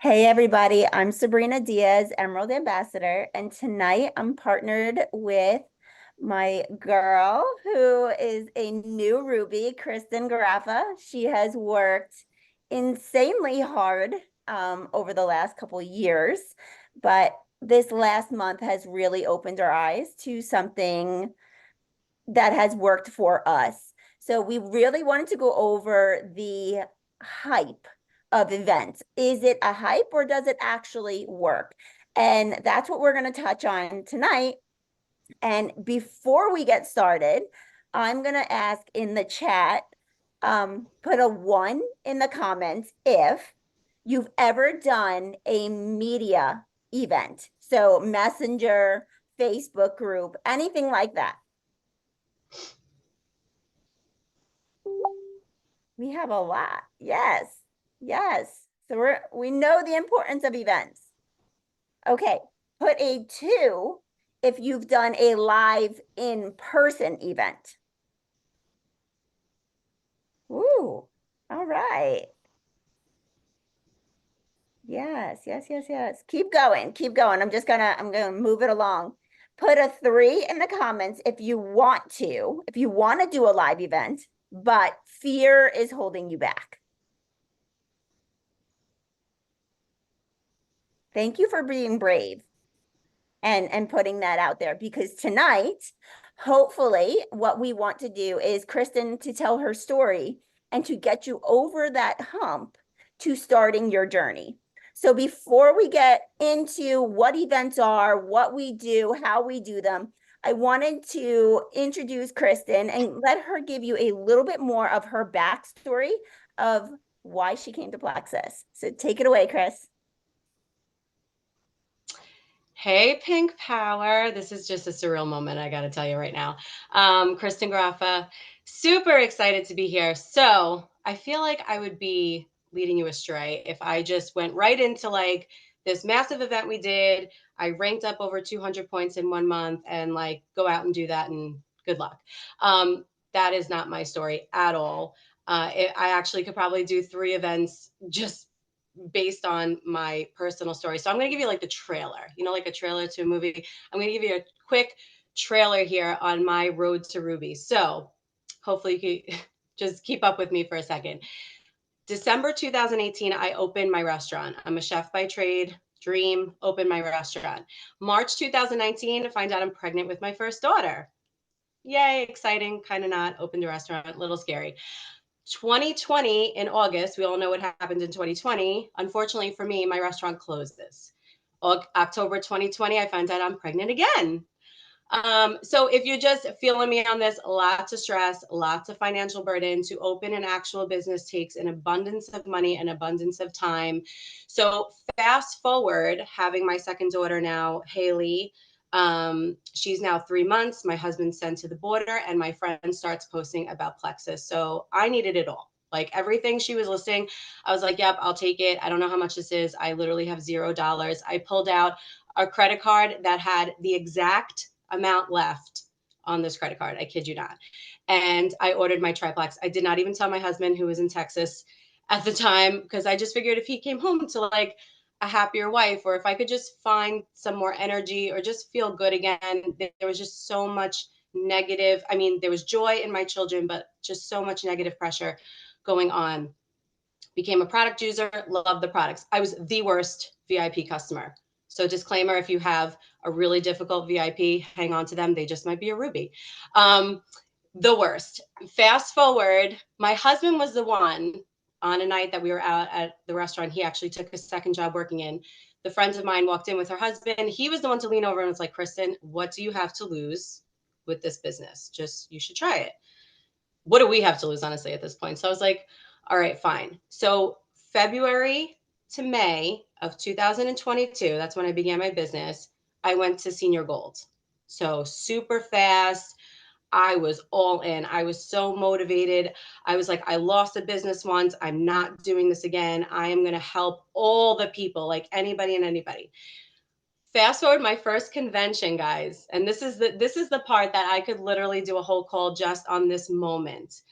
Hey everybody, I'm Sabrina Diaz, Emerald Ambassador, and tonight I'm partnered with my girl who is a new Ruby, Kristen Garaffa. She has worked insanely hard over the last couple years, but this last month has really opened our eyes to something that has worked for us. So we really wanted to go over the hype of events. Is it a hype or does it actually work? And that's what we're going to touch on tonight. And before we get started, I'm going to ask in the chat, put a one in the comments if you've ever done a media event. So Messenger, Facebook group, anything like that. We have a lot. Yes. Yes. So we know the importance of events. Okay. Put a two if you've done a live in-person event. Ooh. All right. Yes, yes, yes, yes. Keep going. Keep going. I'm gonna move it along. Put a three in the comments if you want to do a live event, but fear is holding you back. Thank you for being brave and putting that out there, because tonight, hopefully, what we want to do is Kristen to tell her story and to get you over that hump to starting your journey. So before we get into what events are, what we do, how we do them, I wanted to introduce Kristen and let her give you a little bit more of her backstory of why she came to Plexus. So take it away, Chris. Hey, Pink Power. This is just a surreal moment, I got to tell you right now. Kristen Graffa, super excited to be here. So I feel like I would be leading you astray if I just went right into like this massive event we did. I ranked up over 200 points in 1 month and like go out and do that and good luck. That is not my story at all. I actually could probably do 3 events just based on my personal story. So I'm going to give you like the trailer, like a trailer to a movie. I'm going to give you a quick trailer here on my road to Ruby. So hopefully you can just keep up with me for a second. December 2018, I opened my restaurant. I'm a chef by trade. Dream, open my restaurant. March 2019, find out I'm pregnant with my first daughter. Yay, exciting, kind of not. Opened a restaurant, a little scary. 2020 in August, we all know what happened in 2020. Unfortunately for me, my restaurant closes. October 2020, I find out I'm pregnant again. So if you're just feeling me on this, lots of stress, lots of financial burden. To open an actual business takes an abundance of money, an abundance of time. So fast forward, having my second daughter now, Haley. She's now 3 months. My husband's sent to the border, and my friend starts posting about Plexus. So I needed it all. Like everything she was listing, I was like, yep, I'll take it. I don't know how much this is. I literally have $0. I pulled out a credit card that had the exact amount left on this credit card. I kid you not. And I ordered my triplex. I did not even tell my husband, who was in Texas at the time, because I just figured if he came home to like a happier wife, or if I could just find some more energy or just feel good again. There was just so much negative. I mean, there was joy in my children, but just so much negative pressure going on. Became a product user, loved the products. I was the worst VIP customer. So disclaimer, if you have a really difficult VIP, hang on to them. They just might be a Ruby. The worst. Fast forward, my husband was the one on a night that we were out at the restaurant. He actually took a second job working in. The friends of mine walked in with her husband. He was the one to lean over and was like, Kristen, what do you have to lose with this business? Just, you should try it. What do we have to lose, honestly, at this point? So I was like, all right, fine. So February to May of 2022, that's when I began my business, I went to senior gold. So super fast. I was all in. I was so motivated. I was like, I lost a business once. I'm not doing this again. I am going to help all the people, like anybody and anybody. Fast forward my first convention, guys, and this is the part that I could literally do a whole call just on this moment.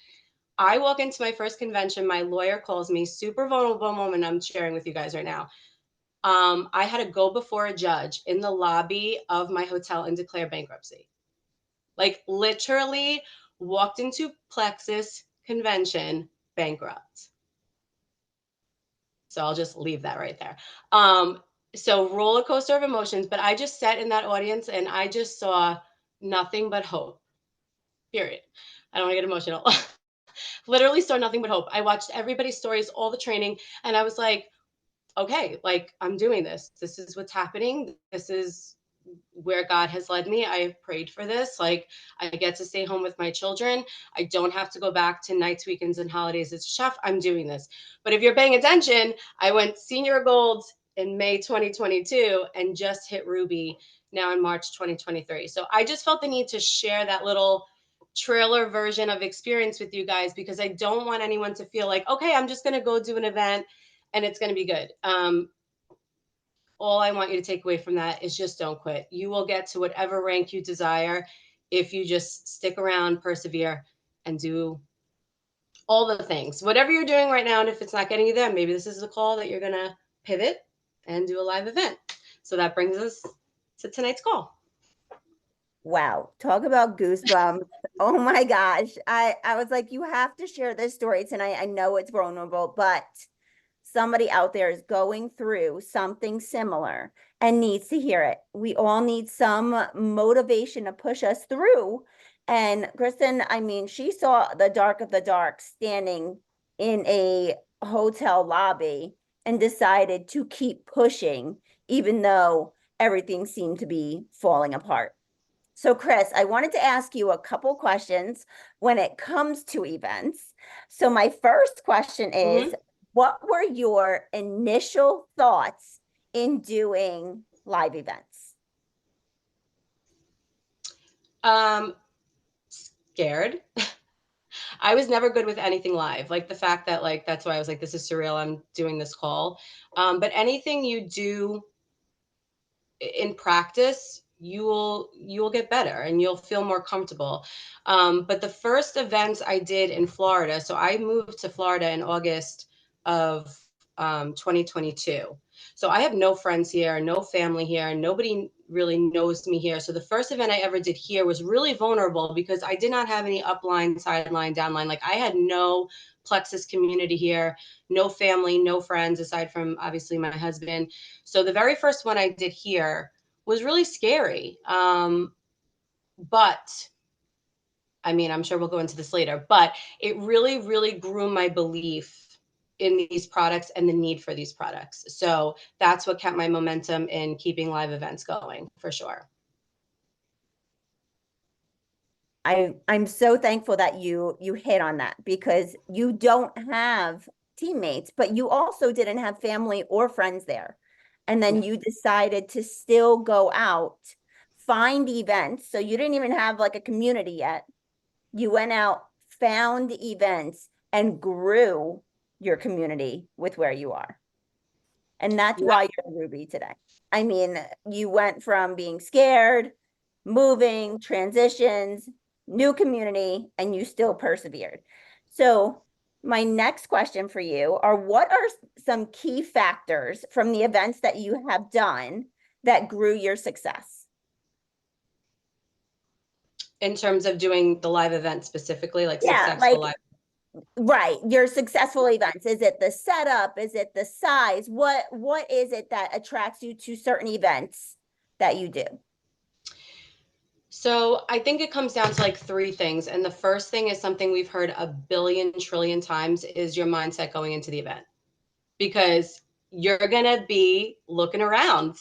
I walk into my first convention, my lawyer calls me, super vulnerable moment I'm sharing with you guys right now. I had to go before a judge in the lobby of my hotel and declare bankruptcy. Like literally walked into Plexus Convention bankrupt. So I'll just leave that right there. So roller coaster of emotions, but I just sat in that audience and I just saw nothing but hope. Period. I don't want to get emotional. Literally saw nothing but hope. I watched everybody's stories, all the training, and I was like, okay, like I'm doing this. This is what's happening. This is where God has led me. I have prayed for this. Like I get to stay home with my children. I don't have to go back to nights, weekends, and holidays as a chef. I'm doing this. But if you're paying attention, I went senior gold in May 2022 and just hit Ruby now in March 2023. So I just felt the need to share that little trailer version of experience with you guys because I don't want anyone to feel like, okay, I'm just going to go do an event and it's going to be good. All I want you to take away from that is just don't quit. You will get to whatever rank you desire if you just stick around, persevere, and do all the things. Whatever you're doing right now, and if it's not getting you there, maybe this is the call that you're going to pivot and do a live event. So that brings us to tonight's call. Wow, talk about goosebumps. Oh my gosh. I was like, you have to share this story tonight. I know it's vulnerable, but somebody out there is going through something similar and needs to hear it. We all need some motivation to push us through. And Kristen, I mean, she saw the dark of the dark standing in a hotel lobby and decided to keep pushing, even though everything seemed to be falling apart. So, Chris, I wanted to ask you a couple questions when it comes to events. So, my first question is, what were your initial thoughts in doing live events? Scared. I was never good with anything live. Like the fact that like that's why I was like, this is surreal. I'm doing this call. But anything you do in practice, you will get better and you'll feel more comfortable. But the first events I did in Florida, so I moved to Florida in August of 2022. So I have no friends here, no family here, nobody really knows me here. So the first event I ever did here was really vulnerable because I did not have any upline, sideline, downline. Like I had no Plexus community here, no family, no friends aside from obviously my husband. So the very first one I did here was really scary. But I mean, I'm sure we'll go into this later, but it really, really grew my belief in these products and the need for these products. So that's what kept my momentum in keeping live events going for sure. I'm so thankful that you hit on that because you don't have teammates, but you also didn't have family or friends there. And then you decided to still go out, find events. So you didn't even have like a community yet. You went out, found events, and grew your community with where you are. And that's why you're Ruby today. I mean, you went from being scared, moving, transitions, new community, and you still persevered. So, my next question for you are what are some key factors from the events that you have done that grew your success? In terms of doing the live event specifically, like Yeah, successful like live. right, your successful events. Is it the setup? Is it the size? What is it that attracts you to certain events that you do? So I think it comes down to like three things. And the first thing is something we've heard a billion trillion times is your mindset going into the event. Because you're going to be looking around.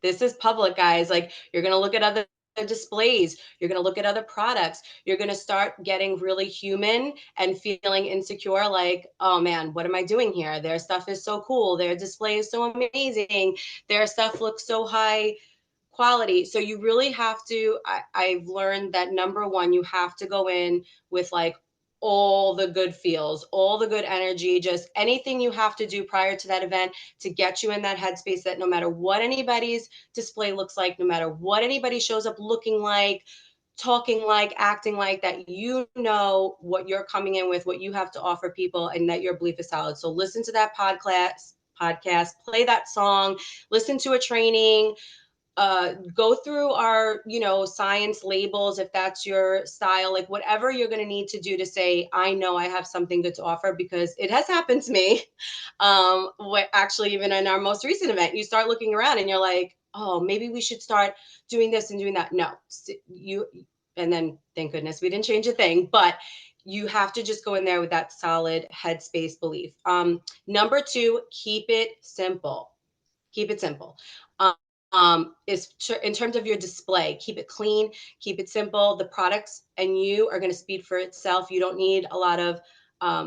This is public, guys. Like you're going to look at other displays. You're going to look at other products. You're going to start getting really human and feeling insecure. Like, oh man, what am I doing here? Their stuff is so cool. Their display is so amazing. Their stuff looks so high quality. So you really have to, I've learned that number one, you have to go in with like all the good feels, all the good energy, just anything you have to do prior to that event to get you in that headspace that no matter what anybody's display looks like, no matter what anybody shows up looking like, talking like, acting like, that you know what you're coming in with, what you have to offer people, and that your belief is solid. So listen to that podcast, play that song, listen to a training, go through our, science labels if that's your style, like whatever you're going to need to do to say, I know I have something good to offer, because it has happened to me. Actually, even in our most recent event, you start looking around and you're like, oh, maybe we should start doing this and doing that. No, and then thank goodness we didn't change a thing, but you have to just go in there with that solid headspace belief. Number two, keep it simple. Keep it simple. In terms of your display, keep it clean, keep it simple. The products and you are going to speak for itself. You don't need a lot of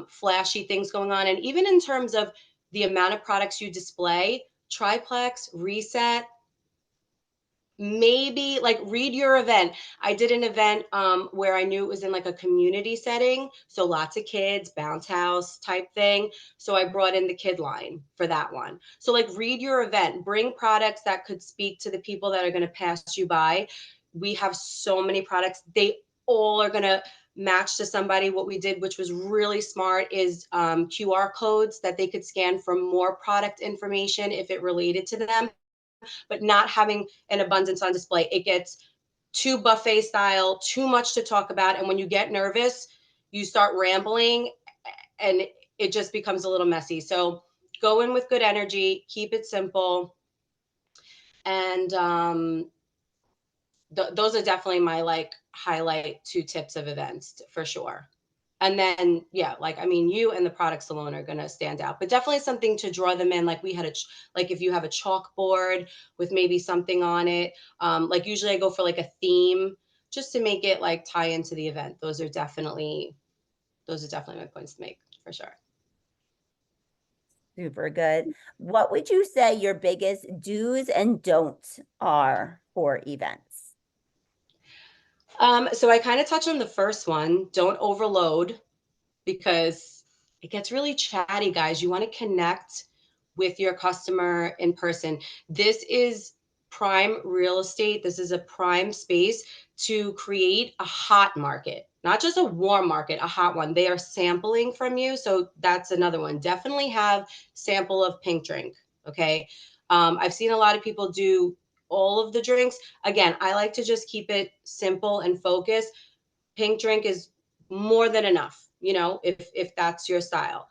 flashy things going on. And even in terms of the amount of products you display, triplex, reset, maybe like read your event. I did an event where I knew it was in like a community setting, so lots of kids, bounce house type thing, so I brought in the kid line for that one. So like read your event, bring products that could speak to the people that are going to pass you by. We have so many products, they all are going to match to somebody. What we did, which was really smart, is QR codes that they could scan for more product information if it related to them, but not having an abundance on display. It gets too buffet style, too much to talk about. And when you get nervous, you start rambling and it just becomes a little messy. So go in with good energy, keep it simple. And those are definitely my like highlight 2 tips of events for sure. And then, yeah, like, I mean, you and the products alone are going to stand out, but definitely something to draw them in. Like we had like if you have a chalkboard with maybe something on it, like usually I go for like a theme just to make it like tie into the event. Those are definitely my points to make for sure. Super good. What would you say your biggest do's and don'ts are for events? So I kind of touched on the first one. Don't overload, because it gets really chatty, guys. You want to connect with your customer in person. This is prime real estate. This is a prime space to create a hot market, not just a warm market, a hot one. They are sampling from you. So that's another one. Definitely have sample of pink drink. Okay. I've seen a lot of people do all of the drinks. Again, I like to just keep it simple and focused. Pink drink is more than enough, if that's your style.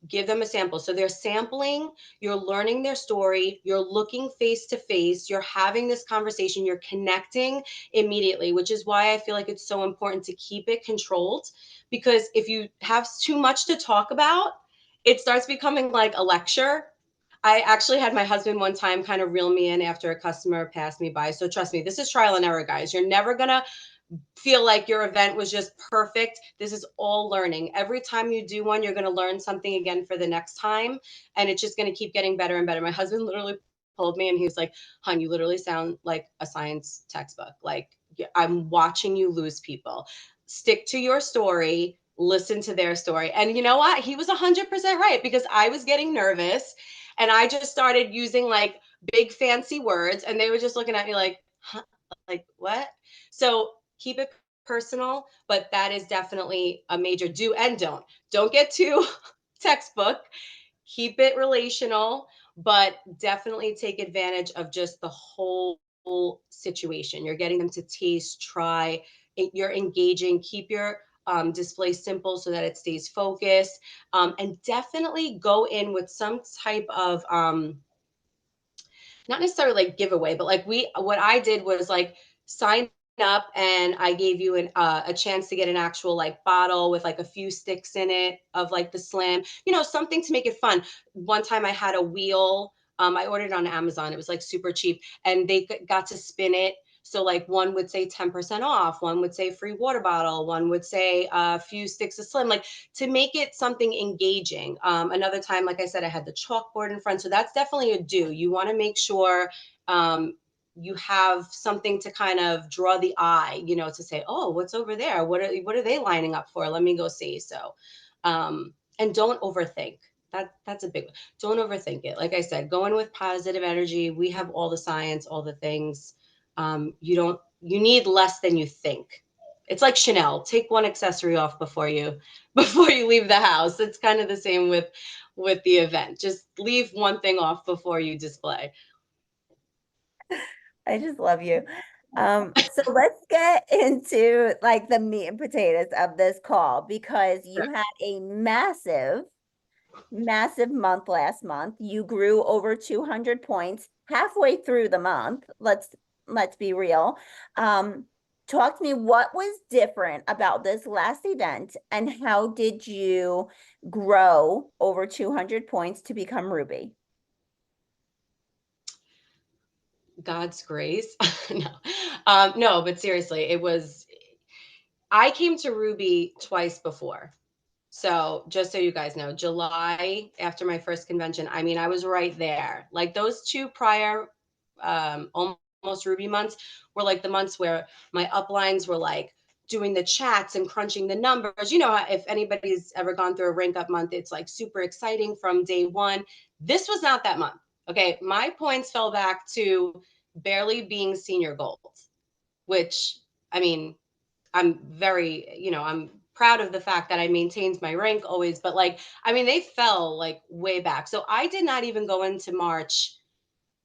Give them a sample. So they're sampling, you're learning their story, you're looking face to face, you're having this conversation, you're connecting immediately, which is why I feel like it's so important to keep it controlled. Because if you have too much to talk about, it starts becoming like a lecture. I actually had my husband one time kind of reel me in after a customer passed me by. So trust me, this is trial and error, guys. You're never going to feel like your event was just perfect. This is all learning. Every time you do one, you're going to learn something again for the next time. And it's just going to keep getting better and better. My husband literally pulled me and he was like, "Hon, you literally sound like a science textbook. Like I'm watching you lose people. Stick to your story, listen to their story." And you know what? He was 100% right, because I was getting nervous and I just started using like big fancy words and they were just looking at me like, huh? Like what? So keep it personal, but that is definitely a major do and don't. Don't get too textbook. Keep it relational, but definitely take advantage of just the whole situation. You're getting them to taste, try, you're engaging, keep your display simple so that it stays focused. And definitely go in with some type of not necessarily like giveaway, but like what I did was like sign up and I gave you a chance to get an actual like bottle with like a few sticks in it of like the slim, something to make it fun. One time I had a wheel. I ordered on Amazon. It was like super cheap and they got to spin it. So like one would say 10% off, one would say free water bottle, one would say a few sticks of slim, like to make it something engaging. Another time, like I said, I had the chalkboard in front. So that's definitely a do. You want to make sure you have something to kind of draw the eye, to say, oh, what's over there? What are they lining up for? Let me go see. So, and don't overthink. That's a big one. Don't overthink it. Like I said, go in with positive energy. We have all the science, all the things. You need less than you think. It's like Chanel. Take one accessory off before you leave the house. It's kind of the same with with the event. Just leave one thing off before you display. I just love you. So let's get into like the meat and potatoes of this call because you had a massive month last month. You grew over 200 points halfway through the month. Let's be real. Um, Talk to me, what was different about this last event and how did you grow over 200 points to become Ruby? God's grace. No. No, but seriously, I came to Ruby twice before. So just so you guys know, July after my first convention, I mean, I was right there. Like those two prior almost Ruby months were like the months where my uplines were like doing the chats and crunching the numbers. You know, if anybody's ever gone through a rank up month, it's like super exciting from day one. This was not that month. Okay. My points fell back to barely being senior gold, which I mean, I'm very, I'm proud of the fact that I maintained my rank always, but like, I mean, they fell like way back. So I did not even go into March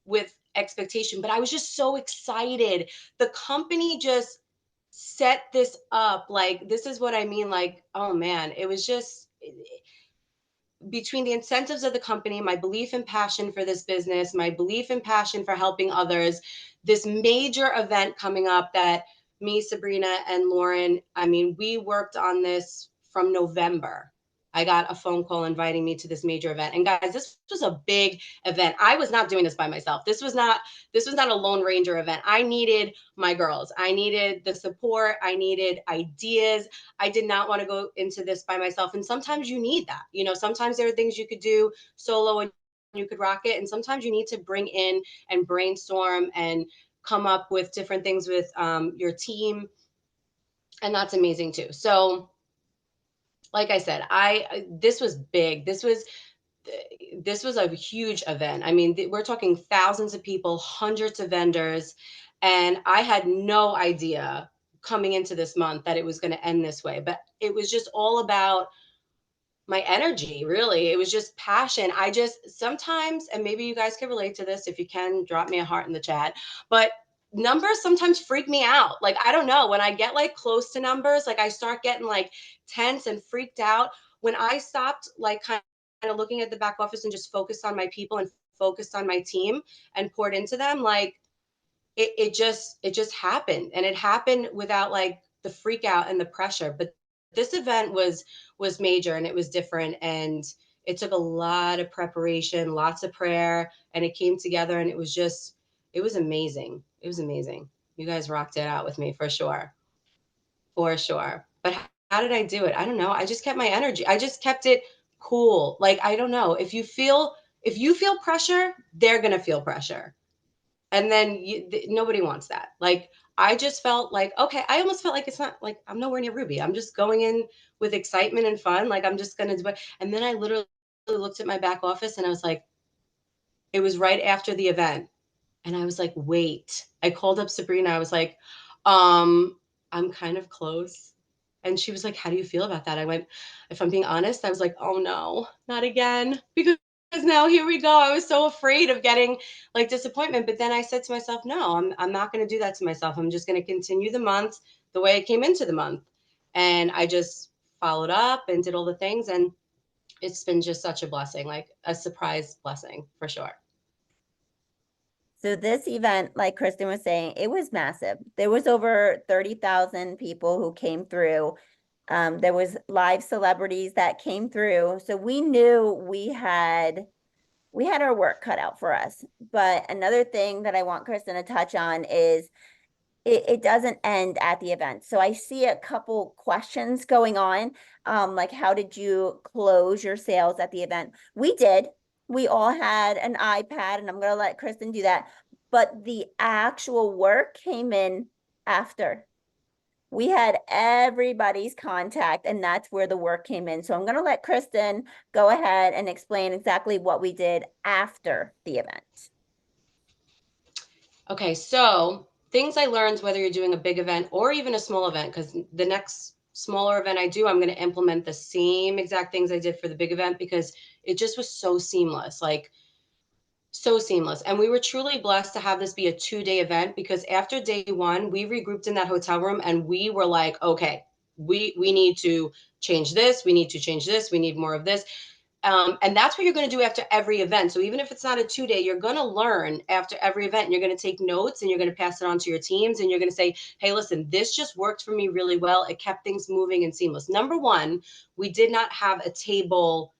with expectation, but I was just so excited. The company just set this up. Like, this is what I mean. Like, oh man, it was just between the incentives of the company, my belief and passion for this business, my belief and passion for helping others, this major event coming up that me, Sabrina, and Lauren, I mean, we worked on this from November. I got a phone call inviting me to this major event. And guys, this was a big event. I was not doing this by myself. This was not a Lone Ranger event. I needed my girls. I needed the support. I needed ideas. I did not want to go into this by myself. And sometimes you need that. Sometimes there are things you could do solo and you could rock it. And sometimes you need to bring in and brainstorm and come up with different things with your team. And that's amazing too. So, like I said, this was big. This was a huge event. I mean, we're talking thousands of people, hundreds of vendors, and I had no idea coming into this month that it was going to end this way. But it was just all about my energy, really. It was just passion. I just sometimes, and maybe you guys can relate to this. If you can, drop me a heart in the chat. But numbers sometimes freak me out. Like, I don't know, when I get like close to numbers, like I start getting like tense and freaked out. When I stopped like kind of looking at the back office and just focused on my people and focused on my team and poured into them, like it just happened. And it happened without like the freak out and the pressure. But this event was major and it was different, and it took a lot of preparation, lots of prayer, and it came together, and it was amazing. It was amazing. You guys rocked it out with me for sure. For sure. But how did I do it? I don't know. I just kept my energy. I just kept it cool. Like, I don't know. If you feel pressure, they're going to feel pressure. And then nobody wants that. Like, I just felt like, okay, I almost felt like it's not like I'm nowhere near Ruby. I'm just going in with excitement and fun. Like, I'm just going to do it. And then I literally looked at my back office and I was like, it was right after the event. And I was like, wait, I called up Sabrina. I was like, I'm kind of close. And she was like, how do you feel about that? I went, if I'm being honest, I was like, oh no, not again. Because now here we go. I was so afraid of getting like disappointment. But then I said to myself, no, I'm not going to do that to myself. I'm just going to continue the month the way I came into the month. And I just followed up and did all the things. And it's been just such a blessing, like a surprise blessing for sure. So this event, like Kristen was saying, it was massive. There was over 30,000 people who came through. There was live celebrities that came through. So we knew we had our work cut out for us. But another thing that I want Kristen to touch on is it doesn't end at the event. So I see a couple questions going on, like how did you close your sales at the event? We did. We all had an iPad, and I'm going to let Kristen do that. But the actual work came in after. We had everybody's contact, and that's where the work came in. So I'm going to let Kristen go ahead and explain exactly what we did after the event. Okay, so things I learned, whether you're doing a big event or even a small event, because the next smaller event I do, I'm going to implement the same exact things I did for the big event because It just was so seamless, like so seamless. And we were truly blessed to have this be a 2-day event, because after day one, we regrouped in that hotel room and we were like, okay, we need to change this. We need to change this. We need more of this. And that's what you're going to do after every event. So even if it's not a 2-day, you're going to learn after every event, and you're going to take notes and you're going to pass it on to your teams. And you're going to say, hey, listen, this just worked for me really well. It kept things moving and seamless. Number one, we did not have a table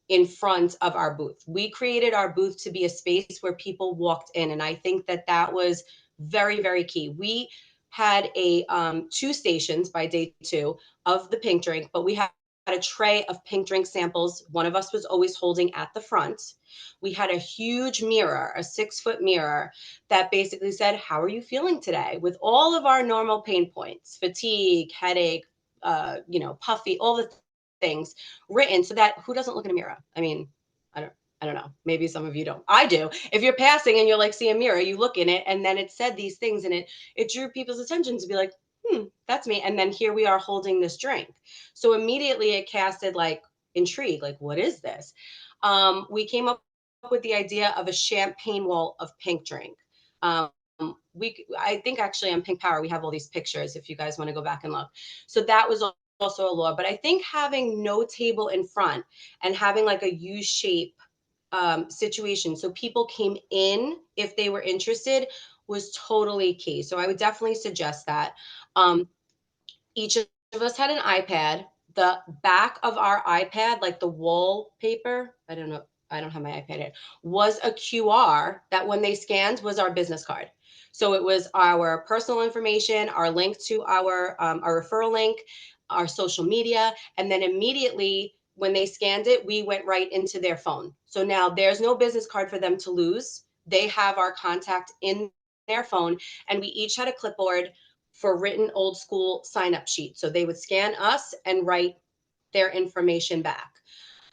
in front of our booth. We created our booth to be a space where people walked in. And I think that that was very, very key. We had a 2 stations by day 2 of the pink drink, but we had a tray of pink drink samples. One of us was always holding at the front. We had a huge mirror, a 6-foot mirror that basically said, how are you feeling today? With all of our normal pain points, fatigue, headache, puffy, all the things written, so that who doesn't look in a mirror? I mean, I don't know. Maybe some of you don't. I do. If you're passing and you're like, see a mirror, you look in it, and then it said these things, and it drew people's attention to be like, that's me. And then here we are holding this drink. So immediately it casted like intrigue, like, what is this? We came up with the idea of a champagne wall of pink drink. I think actually on Pink Power, we have all these pictures if you guys want to go back and look. So that was also a law. But I think having no table in front and having like a U shape situation, so people came in if they were interested, was totally key. So I would definitely suggest that. Each of us had an iPad. The back of our iPad, like the wallpaper, I don't know, I don't have my iPad yet, was a QR that when they scanned was our business card. So it was our personal information, our link to our referral link, our social media, and then immediately when they scanned it, we went right into their phone. So now there's no business card for them to lose. They have our contact in their phone, and we each had a clipboard for written old school sign up sheet. So they would scan us and write their information back.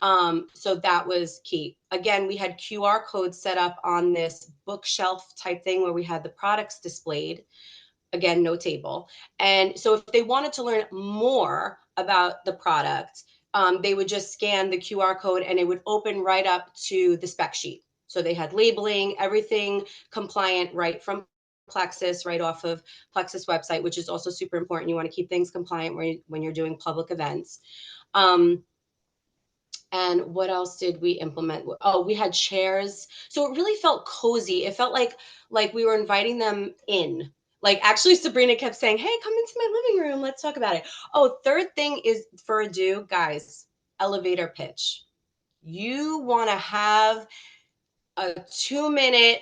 So that was key. Again, we had QR codes set up on this bookshelf type thing where we had the products displayed. Again, no table. And so if they wanted to learn more about the product, they would just scan the QR code and it would open right up to the spec sheet. So they had labeling, everything compliant right from Plexus, right off of Plexus website, which is also super important. You want to keep things compliant when you're doing public events. And what else did we implement? Oh, we had chairs. So it really felt cozy. It felt like we were inviting them in. Like actually Sabrina kept saying, hey, come into my living room. Let's talk about it. Oh, third thing is for a do, guys, elevator pitch. You want to have a 2-minute,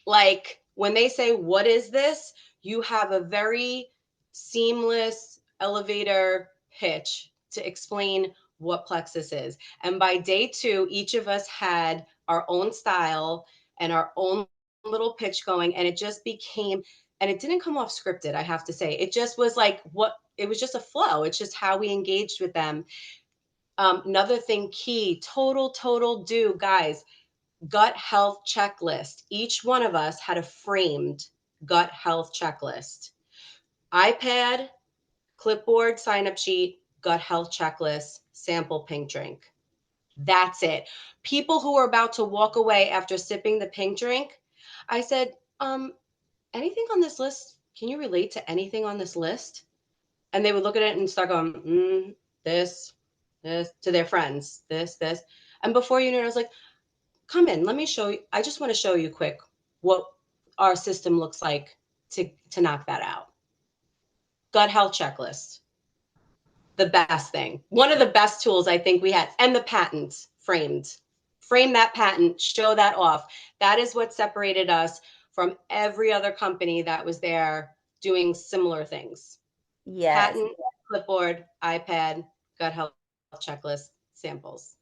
like when they say, what is this? You have a very seamless elevator pitch to explain what Plexus is. And by day 2, each of us had our own style and our own little pitch going. And it just became, and it didn't come off scripted, I have to say. It just was like it was just a flow. It's just how we engaged with them. Another thing key, total do, guys, gut health checklist. Each one of us had a framed gut health checklist. iPad, clipboard, sign up sheet, gut health checklist, sample pink drink. That's it. People who were about to walk away after sipping the pink drink, I said, anything on this list? Can you relate to anything on this list? And they would look at it and start going, this, to their friends, this. And before you know it, I was like, come in, let me show you. I just want to show you quick what our system looks like to knock that out. Gut health checklist, the best thing. One of the best tools I think we had, and the patent framed. Frame that patent, show that off. That is what separated us from every other company that was there doing similar things. Yes. Patent, clipboard, iPad, gut health checklist, samples.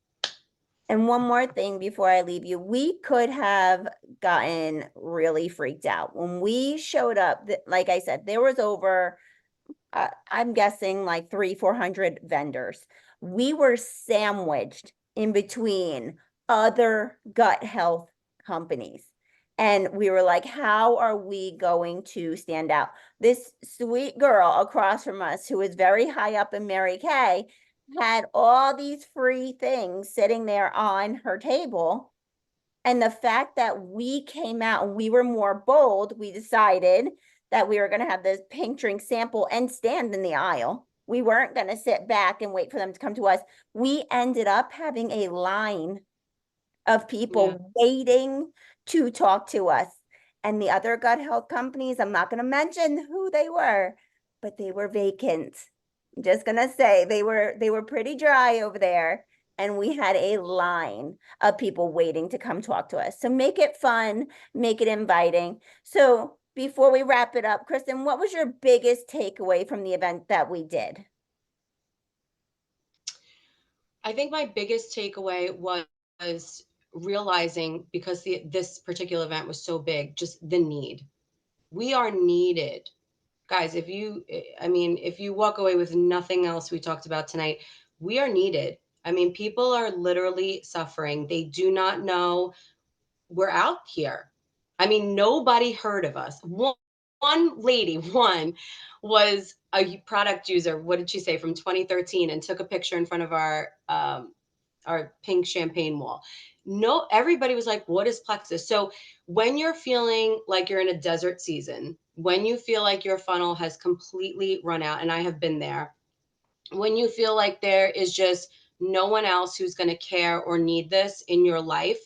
And one more thing before I leave you, we could have gotten really freaked out when we showed up. Like I said, there was over, I'm guessing like 400 vendors. We were sandwiched in between other gut health companies. And we were like, how are we going to stand out? This sweet girl across from us, who is very high up in Mary Kay, had all these free things sitting there on her table. And the fact that we came out and we were more bold, we decided that we were going to have this pink drink sample and stand in the aisle. We weren't going to sit back and wait for them to come to us. We ended up having a line of Yeah. people waiting to talk to us. And the other gut health companies, I'm not going to mention who they were, but they were vacant. I'm just going to say they were pretty dry over there, and we had a line of people waiting to come talk to us. So make it fun, make it inviting. So before we wrap it up, Kristen, what was your biggest takeaway from the event that we did? I think my biggest takeaway was realizing, because this particular event was so big, just the need. We are needed. Guys, if you walk away with nothing else we talked about tonight, we are needed. I mean, people are literally suffering. They do not know we're out here. I mean, nobody heard of us. One lady, one was a product user. What did she say, from 2013, and took a picture in front of our pink champagne wall. No, everybody was like, what is Plexus? So when you're feeling like you're in a desert season, when you feel like your funnel has completely run out, and I have been there, when you feel like there is just no one else who's going to care or need this in your life,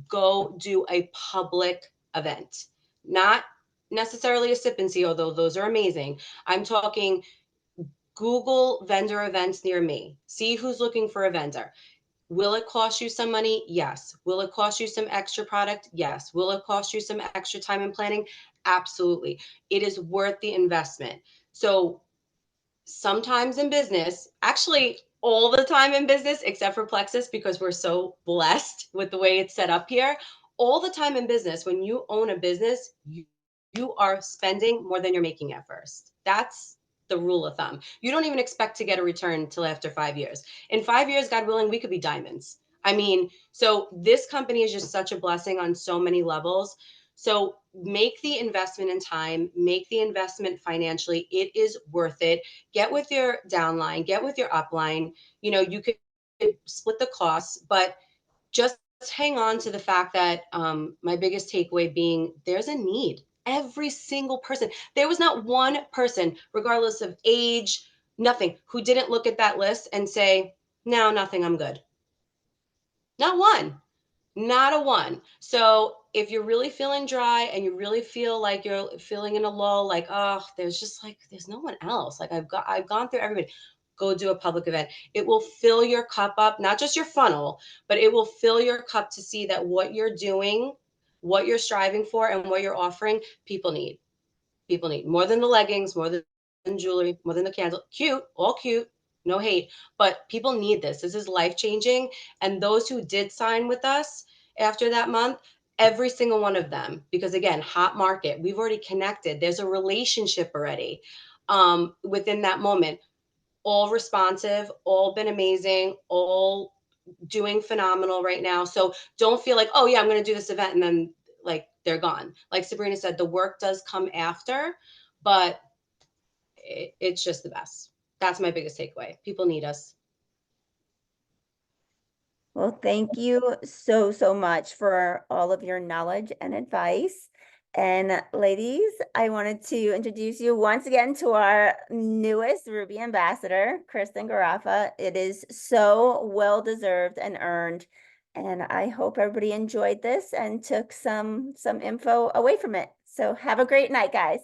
go do a public event. Not necessarily a sip and see, although those are amazing. I'm talking Google vendor events near me. See who's looking for a vendor. Will it cost you some money? Yes. Will it cost you some extra product? Yes. Will it cost you some extra time and planning? Absolutely. It is worth the investment. So sometimes in business, actually all the time in business, except for Plexus, because we're so blessed with the way it's set up here, all the time in business, when you own a business, you are spending more than you're making at first. That's the rule of thumb. You don't even expect to get a return till after 5 years. In 5 years, God willing, we could be diamonds. I mean, so this company is just such a blessing on so many levels. So make the investment in time, make the investment financially. It is worth it. Get with your downline, get with your upline. You could split the costs, but just hang on to the fact that my biggest takeaway being, there's a need. Every single person. There was not one person, regardless of age, nothing, who didn't look at that list and say, no, nothing, I'm good. Not one. Not a one. So if you're really feeling dry and you really feel like you're feeling in a lull, like, oh, there's no one else. Like I've gone through everybody. Go do a public event. It will fill your cup up, not just your funnel, but it will fill your cup to see that what you're doing, what you're striving for, and what you're offering, people need. People need more than the leggings, more than jewelry, more than the candle. Cute, all cute, no hate, but people need this. This is life changing. And those who did sign with us after that month, every single one of them, because again, hot market, we've already connected. There's a relationship already within that moment. All responsive, all been amazing, all doing phenomenal right now. So don't feel like, oh yeah, I'm going to do this event and then like they're gone. Like Sabrina said, the work does come after, but it's just the best. That's my biggest takeaway. People need us. Well, thank you so much for all of your knowledge and advice. And ladies, I wanted to introduce you once again to our newest Ruby ambassador, Kristen Garaffa. It is so well deserved and earned. And I hope everybody enjoyed this and took some info away from it. So have a great night, guys.